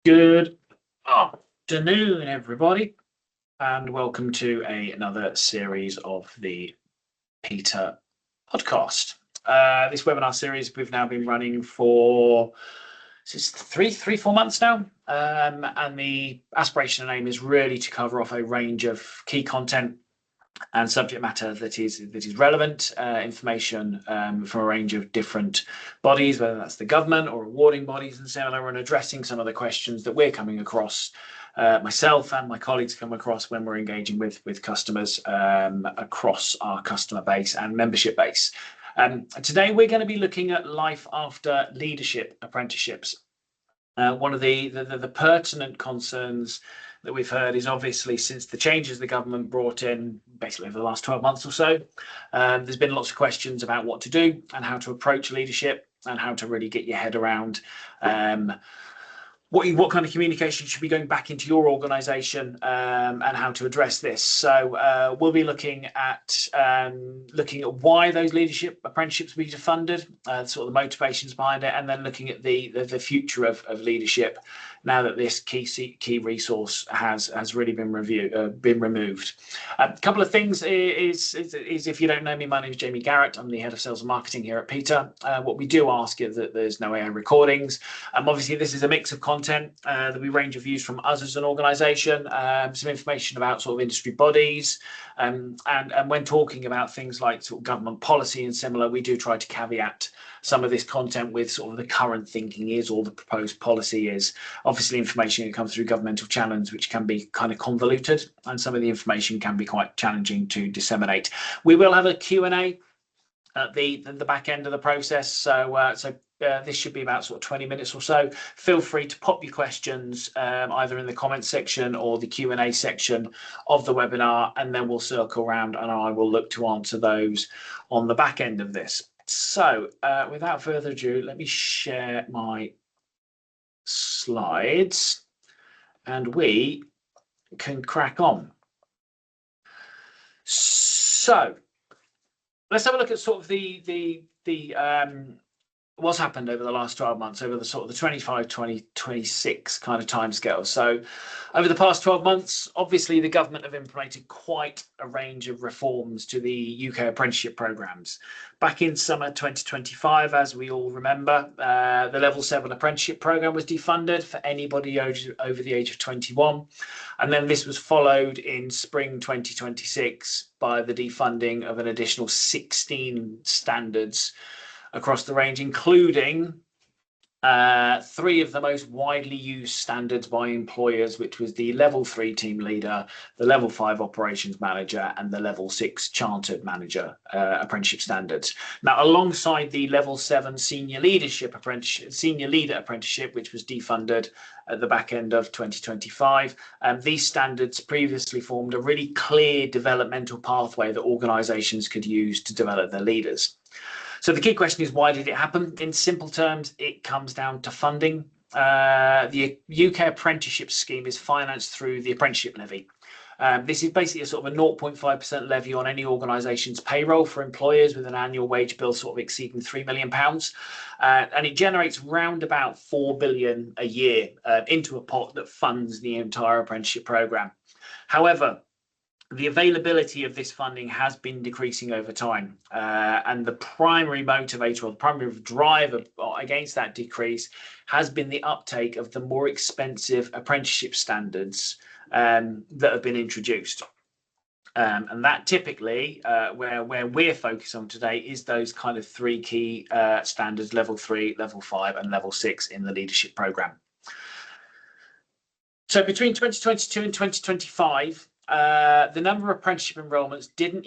Good afternoon, everybody, and welcome to another series of the Peter podcast. This webinar series we've now been running for 4 months now, and the aspiration and aim is really to cover off a range of key content and subject matter that is relevant information from a range of different bodies, whether that's the government or awarding bodies and similar, and addressing some of the questions that we're coming across, myself and my colleagues come across when we're engaging with customers across our customer base and membership base. Today we're going to be looking at life after leadership apprenticeships. One of the pertinent concerns that we've heard is obviously since the changes the government brought in basically over the last 12 months or so, there's been lots of questions about what to do and how to approach leadership and how to really get your head around what kind of communication should be going back into your organisation and how to address this. So we'll be looking at why those leadership apprenticeships will be funded, sort of the motivations behind it, and then looking at the future of leadership now that this key resource has really been removed. A couple of things is if you don't know me, my name is Jamie Garrett. I'm the head of sales and marketing here at Peter. What we do ask is that there's no AI recordings. Obviously, this is a mix of content. There'll be a range of views from us as an organisation, some information about sort of industry bodies, and when talking about things like sort of government policy and similar, we do try to caveat some of this content with sort of the current thinking is or the proposed policy is. Obviously, information that comes through governmental channels, which can be kind of convoluted, and some of the information can be quite challenging to disseminate. We will have a Q&A at the back end of the process, so this should be about sort of 20 minutes or so. Feel free to pop your questions either in the comments section or the Q&A section of the webinar, and then we'll circle around and I will look to answer those on the back end of this. So without further ado, let me share my slides and we can crack on. So let's have a look at sort of the what's happened over the last 12 months, over the sort of the 25-2026 kind of timescale. So over the past 12 months, obviously the government have implemented quite a range of reforms to the UK apprenticeship programmes. Back in summer 2025, as we all remember, the Level 7 apprenticeship programme was defunded for anybody over the age of 21. And then this was followed in spring 2026 by the defunding of an additional 16 standards across the range, including 3 of the most widely used standards by employers, which was the Level 3 team leader, the Level 5 operations manager, and the Level 6 chartered manager apprenticeship standards. Now, alongside the Level 7 senior leader apprenticeship, which was defunded at the back end of 2025, these standards previously formed a really clear developmental pathway that organisations could use to develop their leaders. So the key question is, why did it happen? In simple terms, it comes down to funding. The UK apprenticeship scheme is financed through the apprenticeship levy. This is basically a sort of a 0.5% levy on any organisation's payroll for employers with an annual wage bill sort of exceeding £3 million. And it generates round about 4 billion a year into a pot that funds the entire apprenticeship programme. However, the availability of this funding has been decreasing over time, and the primary motivator or the primary driver against that decrease has been the uptake of the more expensive apprenticeship standards that have been introduced. And that typically, where we're focused on today, is those kind of 3 key standards: Level 3, Level 5, and Level 6 in the leadership programme. So between 2022 and 2025, the number of apprenticeship enrolments didn't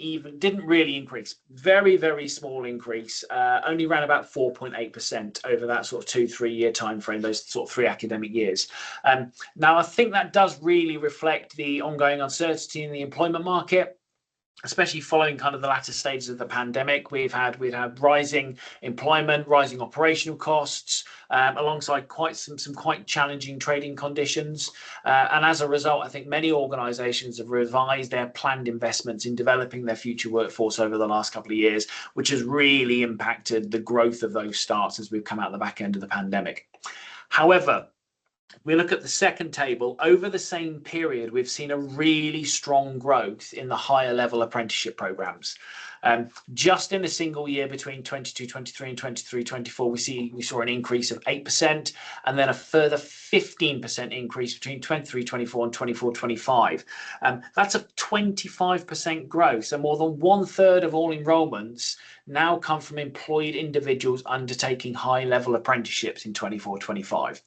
really increase. Very, very small increase, only ran about 4.8% over that sort of 2-3 year time frame, those sort of 3 academic years. Now, I think that does really reflect the ongoing uncertainty in the employment market, especially following kind of the latter stages of the pandemic. We've had rising employment, rising operational costs, alongside some quite challenging trading conditions. And as a result, I think many organisations have revised their planned investments in developing their future workforce over the last couple of years, which has really impacted the growth of those starts as we've come out the back end of the pandemic. However, We look at the second table. Over the same period, we've seen a really strong growth in the higher level apprenticeship programs. Just in a single year between 22-23 and 23-24, we saw an increase of 8%, and then a further 15% increase between 23-24 and 24-25. That's a 25% growth. So more than 1/3 of all enrolments now come from employed individuals undertaking high-level apprenticeships in 24-25.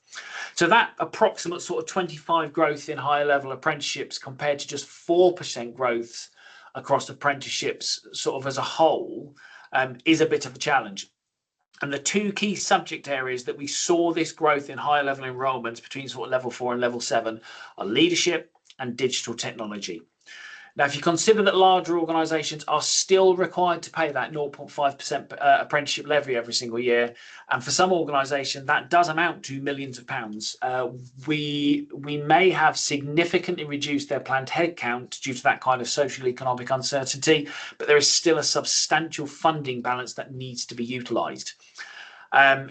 So that approximate sort of 25 growth in higher level apprenticeships compared to just 4% growth across apprenticeships sort of as a whole is a bit of a challenge. And the two key subject areas that we saw this growth in higher level enrolments between sort of level 4 and level 7 are leadership and digital technology. Now, if you consider that larger organisations are still required to pay that 0.5% apprenticeship levy every single year, and for some organisations that does amount to millions of pounds, we may have significantly reduced their planned headcount due to that kind of social economic uncertainty, but there is still a substantial funding balance that needs to be utilised.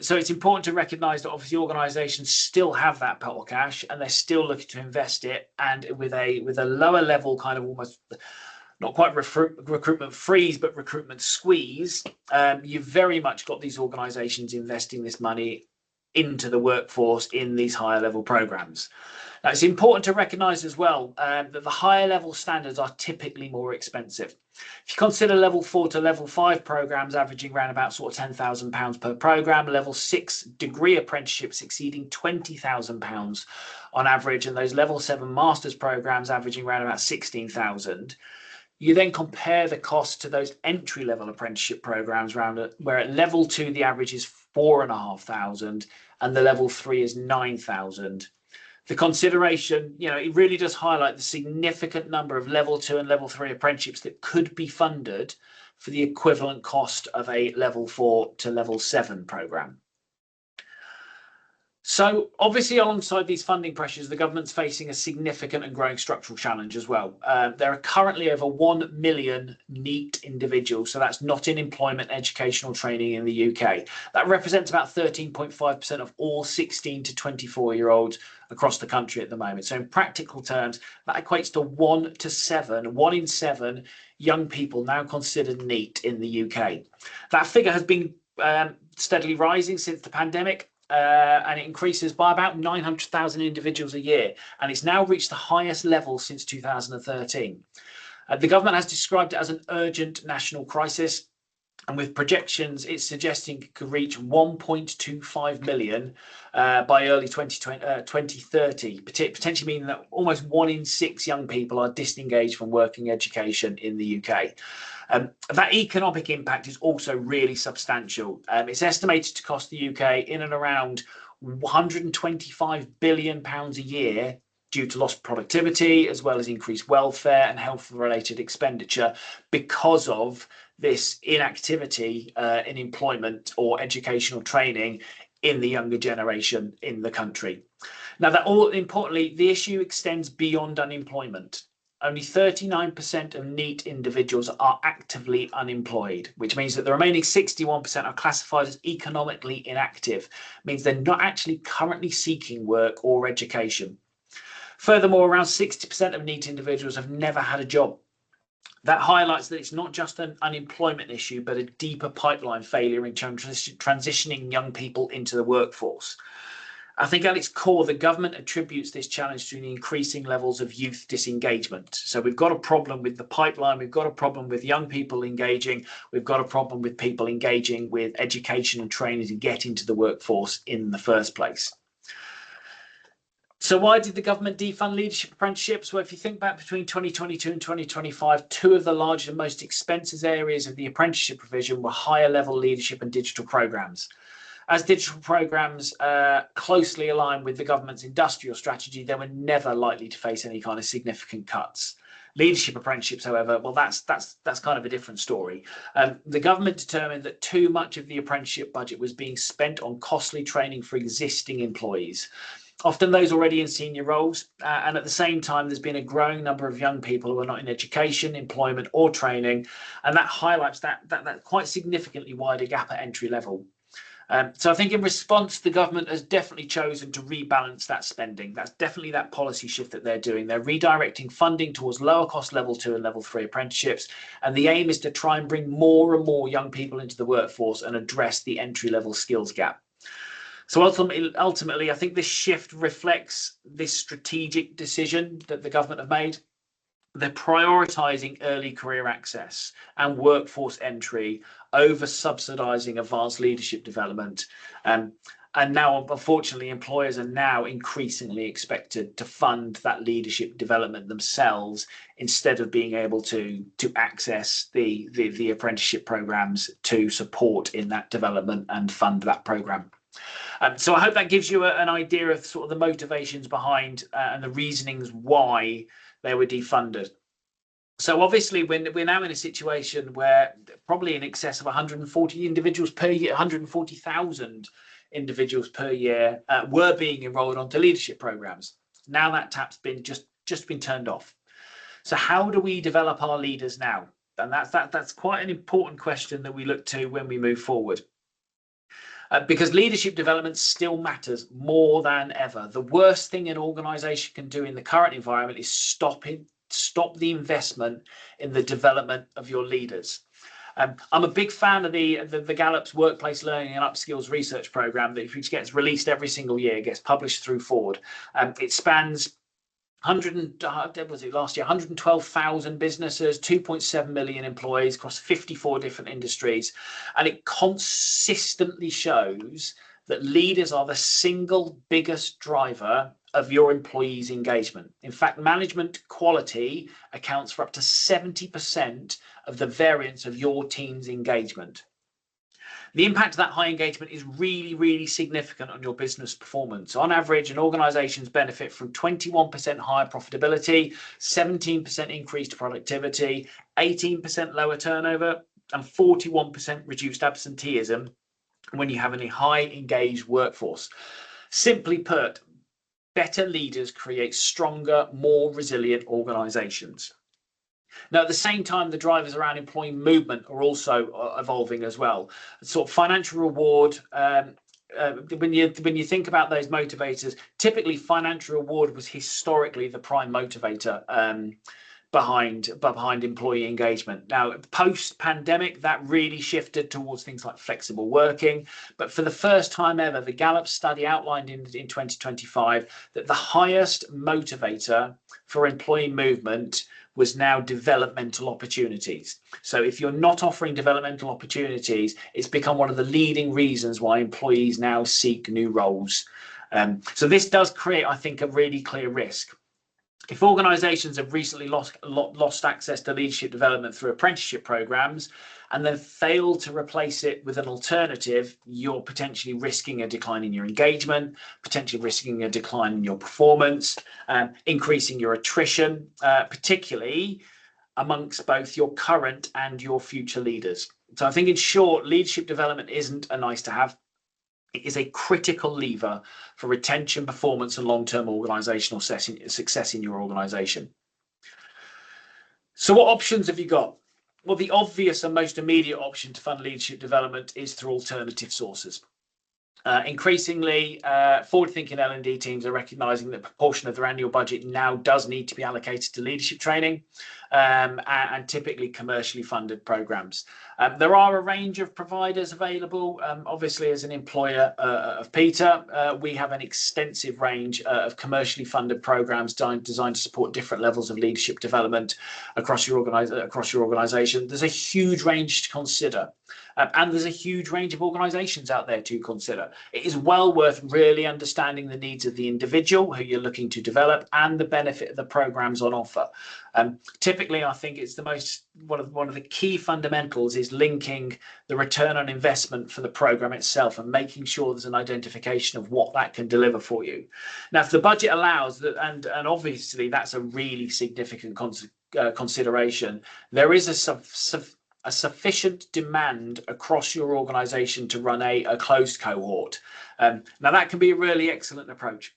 So it's important to recognise that obviously organisations still have that pot of cash and they're still looking to invest it, and with a lower level kind of almost not quite recruitment freeze but recruitment squeeze, you've very much got these organisations investing this money into the workforce in these higher level programs. Now, it's important to recognise as well that the higher level standards are typically more expensive. If you consider level 4 to level 5 programs averaging around about sort of £10,000 per program, level 6 degree apprenticeships exceeding £20,000 on average, and those level 7 masters programs averaging around about £16,000. You then compare the cost to those entry level apprenticeship programs where at level 2 the average is £4,500 and the level 3 is £9,000. The consideration, it really does highlight the significant number of level 2 and level 3 apprenticeships that could be funded for the equivalent cost of a level 4 to level 7 program. So obviously, alongside these funding pressures, the government's facing a significant and growing structural challenge as well. There are currently over 1 million NEET individuals, so that's not in employment, educational training in the UK. That represents about 13.5% of all 16 to 24-year-olds across the country at the moment. So in practical terms, that equates to 1 in 7 young people now considered NEET in the UK. That figure has been steadily rising since the pandemic. And it increases by about 900,000 individuals a year, and it's now reached the highest level since 2013. The government has described it as an urgent national crisis, and with projections, it's suggesting it could reach 1.25 million by early 2030, potentially meaning that almost 1 in 6 young people are disengaged from working education in the UK. That economic impact is also really substantial. It's estimated to cost the UK in and around £125 billion a year due to lost productivity, as well as increased welfare and health-related expenditure because of this inactivity in employment or educational training in the younger generation in the country. Now, importantly, the issue extends beyond unemployment. Only 39% of NEET individuals are actively unemployed, which means that the remaining 61% are classified as economically inactive, means they're not actually currently seeking work or education. Furthermore, around 60% of NEET individuals have never had a job. That highlights that it's not just an unemployment issue, but a deeper pipeline failure in transitioning young people into the workforce. I think at its core, the government attributes this challenge to the increasing levels of youth disengagement. So we've got a problem with the pipeline, we've got a problem with young people engaging, we've got a problem with people engaging with education and training to get into the workforce in the first place. So why did the government defund leadership apprenticeships? Well, if you think back between 2022 and 2025, 2 of the largest and most expensive areas of the apprenticeship provision were higher level leadership and digital programs. As digital programs closely align with the government's industrial strategy, they were never likely to face any kind of significant cuts. Leadership apprenticeships, however, well, that's kind of a different story. The government determined that too much of the apprenticeship budget was being spent on costly training for existing employees, often those already in senior roles. And at the same time, there's been a growing number of young people who are not in education, employment or training. And that highlights that quite significantly wider gap at entry level. So I think in response, the government has definitely chosen to rebalance that spending. That's definitely that policy shift that they're doing. They're redirecting funding towards lower cost level 2 and level 3 apprenticeships. And the aim is to try and bring more and more young people into the workforce and address the entry level skills gap. So ultimately, I think this shift reflects this strategic decision that the government have made. They're prioritising early career access and workforce entry over subsidising advanced leadership development. And now, unfortunately, employers are now increasingly expected to fund that leadership development themselves instead of being able to access the apprenticeship programs to support in that development and fund that program. So I hope that gives you an idea of sort of the motivations behind and the reasonings why they were defunded. So obviously, we're now in a situation where probably in excess of 140 individuals per year, 140,000 individuals per year were being enrolled onto leadership programs. Now that tap's been just been turned off. So how do we develop our leaders now? And that's quite an important question that we look to when we move forward. Because leadership development still matters more than ever. The worst thing an organisation can do in the current environment is stop the investment in the development of your leaders. I'm a big fan of the Gallup's Workplace Learning and Upskills Research Programme, which gets released every single year, gets published through Ford. It spans 112,000 businesses, 2.7 million employees across 54 different industries. And it consistently shows that leaders are the single biggest driver of your employees' engagement. In fact, management quality accounts for up to 70% of the variance of your team's engagement. The impact of that high engagement is really, really significant on your business performance. On average, an organization's benefit from 21% higher profitability, 17% increased productivity, 18% lower turnover, and 41% reduced absenteeism when you have a high engaged workforce. Simply put, better leaders create stronger, more resilient organizations. Now, at the same time, the drivers around employee movement are also evolving as well. Sort of financial reward. When you think about those motivators, typically financial reward was historically the prime motivator behind employee engagement. Now, post-pandemic, that really shifted towards things like flexible working. But for the first time ever, the Gallup study outlined in 2025 that the highest motivator for employee movement was now developmental opportunities. So if you're not offering developmental opportunities, it's become one of the leading reasons why employees now seek new roles. So this does create, I think, a really clear risk. If organisations have recently lost access to leadership development through apprenticeship programs and then failed to replace it with an alternative, you're potentially risking a decline in your engagement, potentially risking a decline in your performance, increasing your attrition, particularly amongst both your current and your future leaders. So I think in short, leadership development isn't a nice to have. It is a critical lever for retention, performance, and long-term organizational success in your organization. So what options have you got? Well, the obvious and most immediate option to fund leadership development is through alternative sources. Increasingly, forward-thinking L&D teams are recognising that a proportion of their annual budget now does need to be allocated to leadership training and typically commercially funded programs. There are a range of providers available. Obviously, as an employer of Peter, we have an extensive range of commercially funded programs designed to support different levels of leadership development across your organisation. There's a huge range to consider. And there's a huge range of organisations out there to consider. It is well worth really understanding the needs of the individual who you're looking to develop and the benefit of the programs on offer. Typically, I think it's one of the key fundamentals is linking the return on investment for the program itself and making sure there's an identification of what that can deliver for you. Now, if the budget allows that, and obviously that's a really significant consideration, there is a sufficient demand across your organisation to run a closed cohort. Now, that can be a really excellent approach.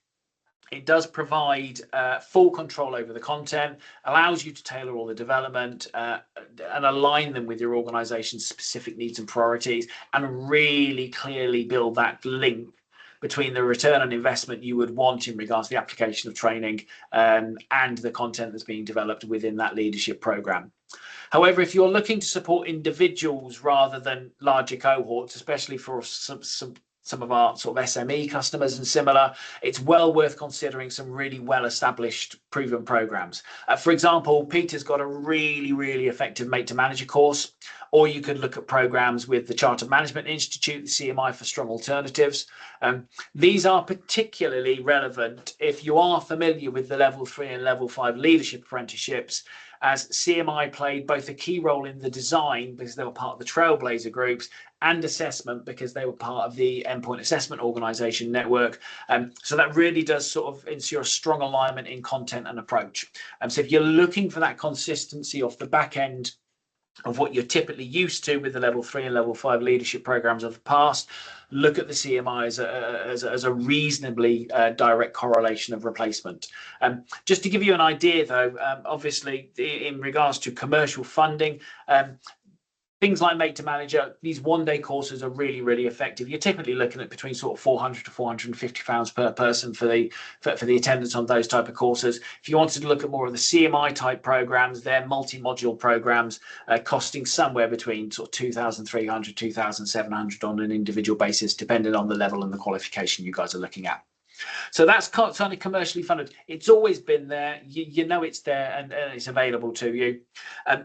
It does provide full control over the content, allows you to tailor all the development and align them with your organization's specific needs and priorities, and really clearly build that link between the return on investment you would want in regards to the application of training and the content that's being developed within that leadership program. However, if you're looking to support individuals rather than larger cohorts, especially for some of our sort of SME customers and similar, it's well worth considering some really well-established, proven programs. For example, Peter's got a really effective Make to Manager course, or you could look at programs with the Chartered Management Institute, the CMI for Strong Alternatives. These are particularly relevant if you are familiar with the Level 3 and Level 5 leadership apprenticeships, as CMI played both a key role in the design because they were part of the Trailblazer groups, and assessment because they were part of the Endpoint Assessment Organisation network. So that really does sort of ensure a strong alignment in content and approach. So if you're looking for that consistency off the back end of what you're typically used to with the Level 3 and Level 5 leadership programs of the past, look at the CMI as a reasonably direct correlation of replacement. Just to give you an idea though, obviously in regards to commercial funding, things like Make to Manager, these one-day courses are really effective. You're typically looking at between sort of £400 to £450 per person for the attendance on those type of courses. If you wanted to look at more of the CMI type programs, they're multi-module programs costing somewhere between sort of £2,300, £2,700 on an individual basis, depending on the level and the qualification you guys are looking at. So that's kind of commercially funded. It's always been there. You know it's there and it's available to you.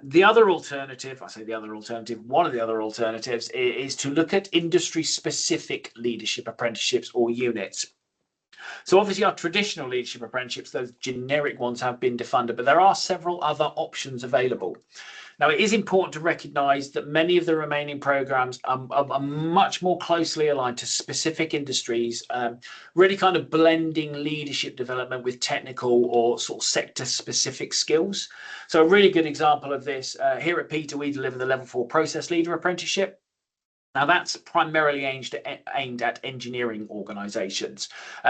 The other alternative, I say the other alternative, one of the other alternatives is to look at industry-specific leadership apprenticeships or units. So obviously our traditional leadership apprenticeships, those generic ones, have been defunded, but there are several other options available. Now, it is important to recognise that many of the remaining programmes are much more closely aligned to specific industries, really kind of blending leadership development with technical or sort of sector-specific skills. So a really good example of this, here at Peter, we deliver the Level 4 Process Leader Apprenticeship. Now, that's primarily aimed at engineering organisations.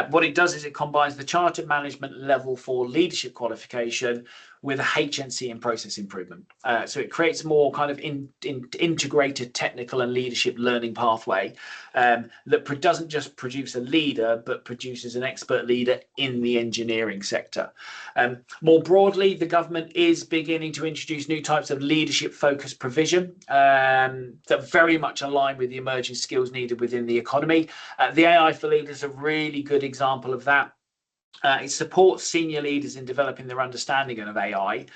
What it does is it combines the Chartered Management Level 4 leadership qualification with a HNC in process improvement. So it creates more kind of integrated technical and leadership learning pathway that doesn't just produce a leader, but produces an expert leader in the engineering sector. More broadly, the government is beginning to introduce new types of leadership-focused provision that very much align with the emerging skills needed within the economy. The AI for Leaders is a really good example of that. It supports senior leaders in developing their understanding of AI,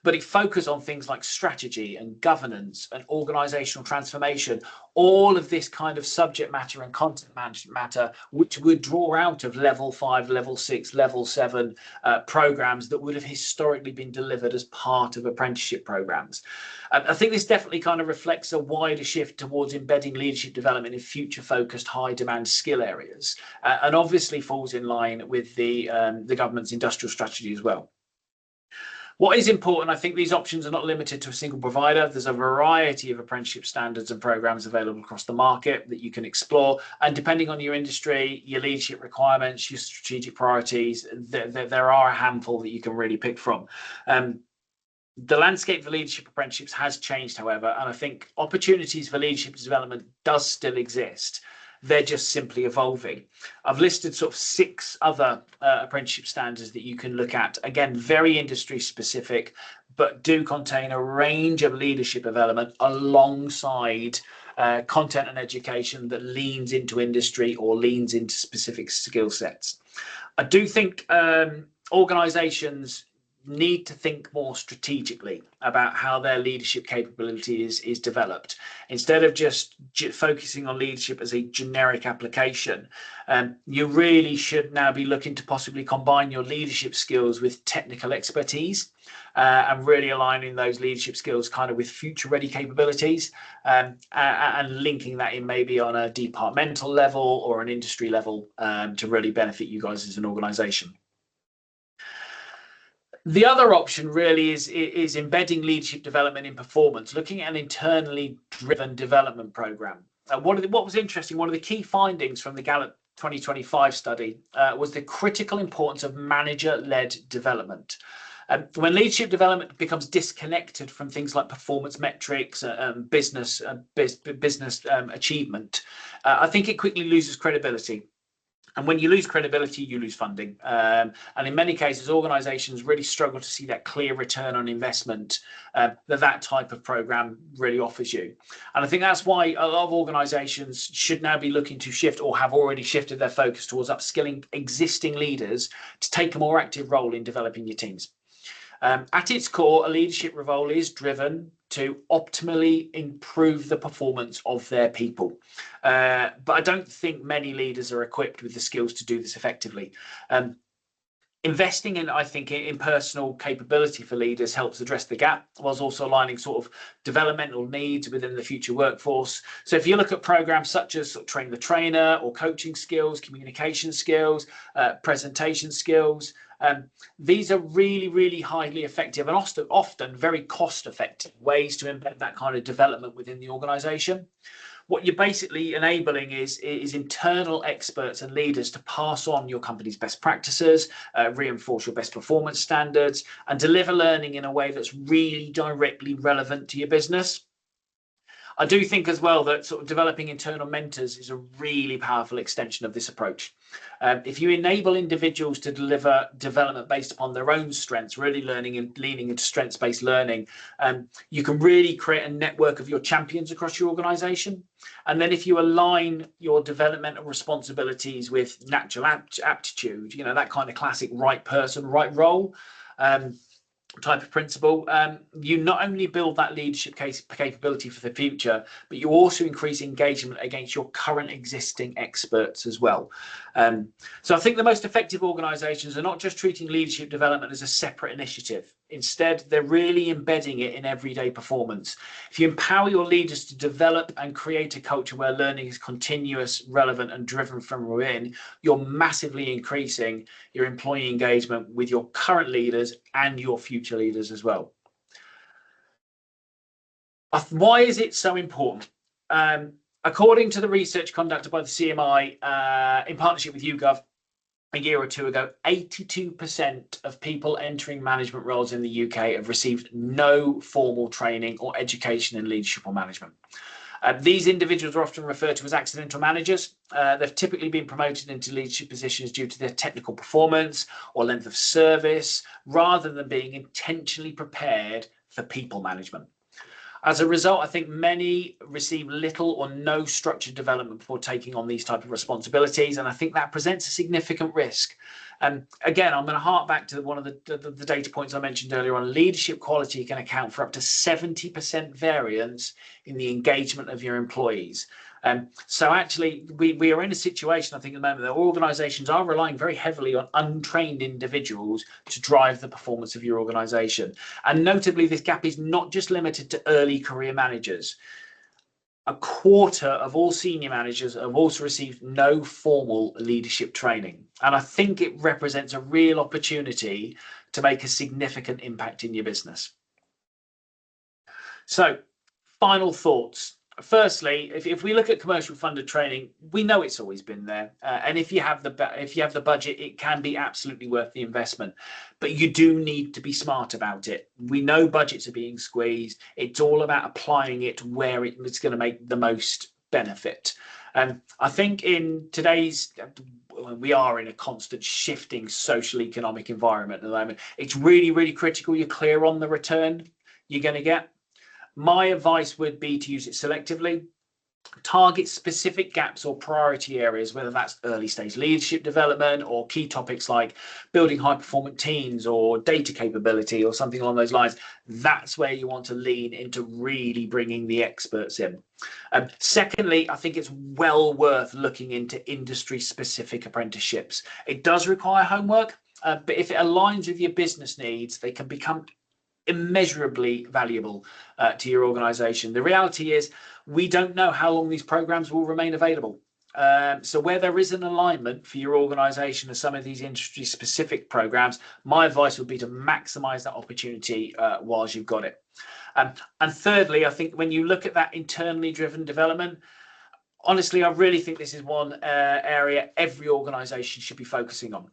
but it focuses on things like strategy and governance and organizational transformation, all of this kind of subject matter and content management matter, which would draw out of Level 5, Level 6, Level 7 programs that would have historically been delivered as part of apprenticeship programs. I think this definitely kind of reflects a wider shift towards embedding leadership development in future-focused, high-demand skill areas, and obviously falls in line with the government's industrial strategy as well. What is important, I think these options are not limited to a single provider. There's a variety of apprenticeship standards and programs available across the market that you can explore. And depending on your industry, your leadership requirements, your strategic priorities, there are a handful that you can really pick from. The landscape for leadership apprenticeships has changed, however, and I think opportunities for leadership development does still exist. They're just simply evolving. I've listed sort of 6 other apprenticeship standards that you can look at. Again, very industry specific, but do contain a range of leadership development alongside content and education that leans into industry or leans into specific skill sets. I do think organizations need to think more strategically about how their leadership capability is developed. Instead of just focusing on leadership as a generic application, you really should now be looking to possibly combine your leadership skills with technical expertise and really aligning those leadership skills kind of with future ready capabilities and linking that in maybe on a departmental level or an industry level to really benefit you guys as an organization. The other option really is embedding leadership development in performance, looking at an internally driven development program. What was interesting, one of the key findings from the Gallup 2025 study was the critical importance of manager-led development. When leadership development becomes disconnected from things like performance metrics, business achievement, I think it quickly loses credibility. And when you lose credibility, you lose funding. And in many cases, organizations really struggle to see that clear return on investment that type of program really offers you. And I think that's why a lot of organizations should now be looking to shift, or have already shifted their focus towards upskilling existing leaders to take a more active role in developing your teams. At its core, a leadership role is driven to optimally improve the performance of their people. But I don't think many leaders are equipped with the skills to do this effectively. Investing in, I think, in personal capability for leaders helps address the gap, whilst also aligning sort of developmental needs within the future workforce. So if you look at programs such as sort of train the trainer, or coaching skills, communication skills, presentation skills, these are really, really highly effective and often very cost-effective ways to embed that kind of development within the organization. What you're basically enabling is internal experts and leaders to pass on your company's best practices, reinforce your best performance standards, and deliver learning in a way that's really directly relevant to your business. I do think as well that sort of developing internal mentors is a really powerful extension of this approach. If you enable individuals to deliver development based upon their own strengths, really learning and leaning into strengths-based learning, you can really create a network of your champions across your organization. And then if you align your developmental responsibilities with natural aptitude, you know, that kind of classic right person, right role, type of principle, you not only build that leadership capability for the future, but you also increase engagement against your current existing experts as well. So I think the most effective organizations are not just treating leadership development as a separate initiative. Instead, they're really embedding it in everyday performance. If you empower your leaders to develop and create a culture where learning is continuous, relevant, and driven from within, you're massively increasing your employee engagement with your current leaders and your future leaders as well. Why is it so important? According to the research conducted by the CMI in partnership with YouGov a year or two ago, 82% of people entering management roles in the UK have received no formal training or education in leadership or management. These individuals are often referred to as accidental managers. They've typically been promoted into leadership positions due to their technical performance or length of service, rather than being intentionally prepared for people management. As a result, I think many receive little or no structured development before taking on these type of responsibilities, and I think that presents a significant risk. Again, I'm going to hark back to one of the data points I mentioned earlier on. Leadership quality can account for up to 70% variance in the engagement of your employees. So actually, we are in a situation, I think, at the moment that organizations are relying very heavily on untrained individuals to drive the performance of your organization. And notably, this gap is not just limited to early career managers. A quarter of all senior managers have also received no formal leadership training. And I think it represents a real opportunity to make a significant impact in your business. So, final thoughts. Firstly, if we look at commercial funded training, we know it's always been there, and if you have the budget, it can be absolutely worth the investment. But you do need to be smart about it. We know budgets are being squeezed. It's all about applying it where it's going to make the most benefit. I think in today's, we are in a constant shifting social economic environment at the moment. It's really, really critical you're clear on the return you're going to get. My advice would be to use it selectively, target specific gaps or priority areas, whether that's early stage leadership development or key topics like building high performance teams or data capability or something along those lines. That's where you want to lean into really bringing the experts in. Secondly, I think it's well worth looking into industry specific apprenticeships. It does require homework, but if it aligns with your business needs, they can become immeasurably valuable to your organization. The reality is we don't know how long these programs will remain available. So where there is an alignment for your organization of some of these industry specific programs, my advice would be to maximize that opportunity whilst you've got it. And thirdly, I think when you look at that internally driven development, honestly, I really think this is one area every organisation should be focusing on.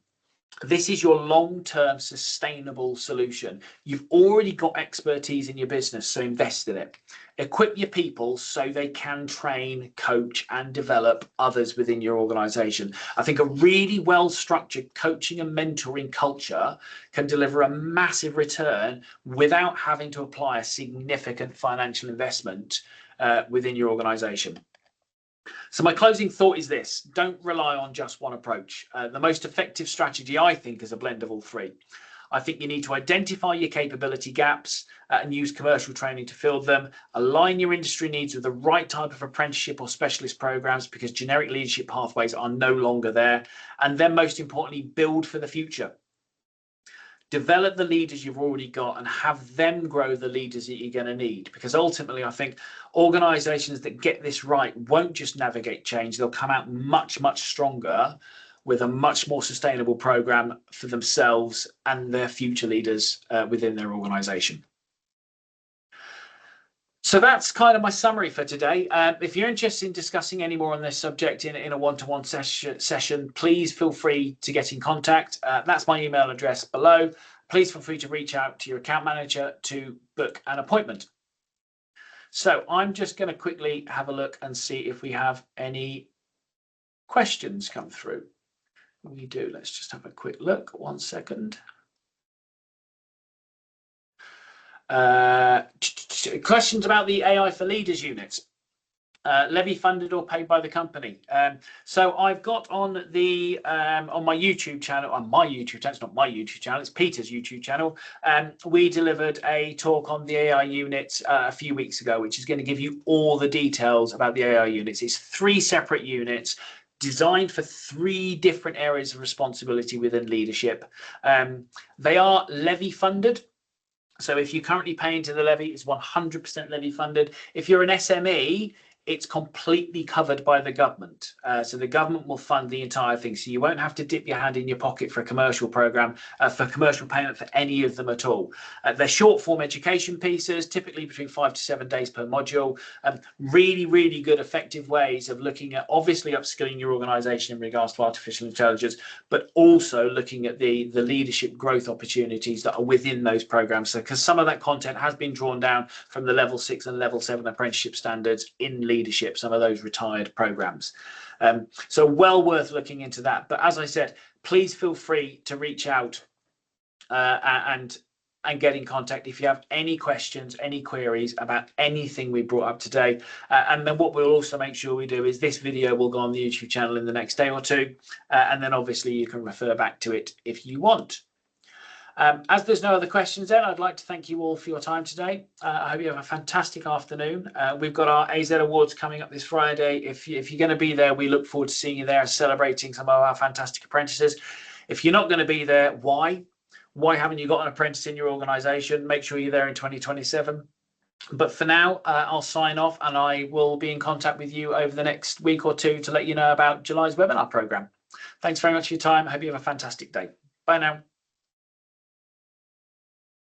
This is your long-term sustainable solution. You've already got expertise in your business, so invest in it. Equip your people so they can train, coach, and develop others within your organization. I think a really well-structured coaching and mentoring culture can deliver a massive return without having to apply a significant financial investment within your organization. So my closing thought is this: don't rely on just one approach. The most effective strategy, I think, is a blend of all three. I think you need to identify your capability gaps and use commercial training to fill them. Align your industry needs with the right type of apprenticeship or specialist programs, because generic leadership pathways are no longer there. And then most importantly, build for the future. Develop the leaders you've already got and have them grow the leaders that you're going to need. Because ultimately, I think organizations that get this right won't just navigate change. They'll come out much, much stronger with a much more sustainable program for themselves and their future leaders within their organization. So that's kind of my summary for today. If you're interested in discussing any more on this subject in a one-to-one session, please feel free to get in contact. That's my email address below. Please feel free to reach out to your account manager to book an appointment. So I'm just going to quickly have a look and see if we have any questions come through. We do. Let's just have a quick look. 1 second. Questions about the AI for Leaders units. Levy funded or paid by the company. So I've got on the on my YouTube channel, it's not my YouTube channel, it's Peter's YouTube channel. We delivered a talk on the AI units a few weeks ago, which is going to give you all the details about the AI units. It's 3 separate units designed for 3 different areas of responsibility within leadership. They are levy funded. So if you currently pay into the levy, it's 100% levy funded. If you're an SME, it's completely covered by the government. So the government will fund the entire thing. So you won't have to dip your hand in your pocket for a commercial program, for commercial payment for any of them at all. They're short form education pieces, typically between 5 to 7 days per module. Really, really good, effective ways of looking at obviously upskilling your organization in regards to artificial intelligence, but also looking at the leadership growth opportunities that are within those programs. So because some of that content has been drawn down from the level 6 and level 7 apprenticeship standards in leadership, some of those retired programs. So well worth looking into that. But as I said, please feel free to reach out and get in contact if you have any questions, any queries about anything we brought up today. And then what we'll also make sure we do is this video will go on the YouTube channel in the next day or two. And then obviously you can refer back to it if you want. As there's no other questions then, I'd like to thank you all for your time today. I hope you have a fantastic afternoon. We've got our AZ Awards coming up this Friday. If you're going to be there, we look forward to seeing you there, celebrating some of our fantastic apprentices. If you're not going to be there, why? Why haven't you got an apprentice in your organisation? Make sure you're there in 2027. But for now, I'll sign off and I will be in contact with you over the next week or two to let you know about July's webinar programme. Thanks very much for your time. I hope you have a fantastic day. Bye now.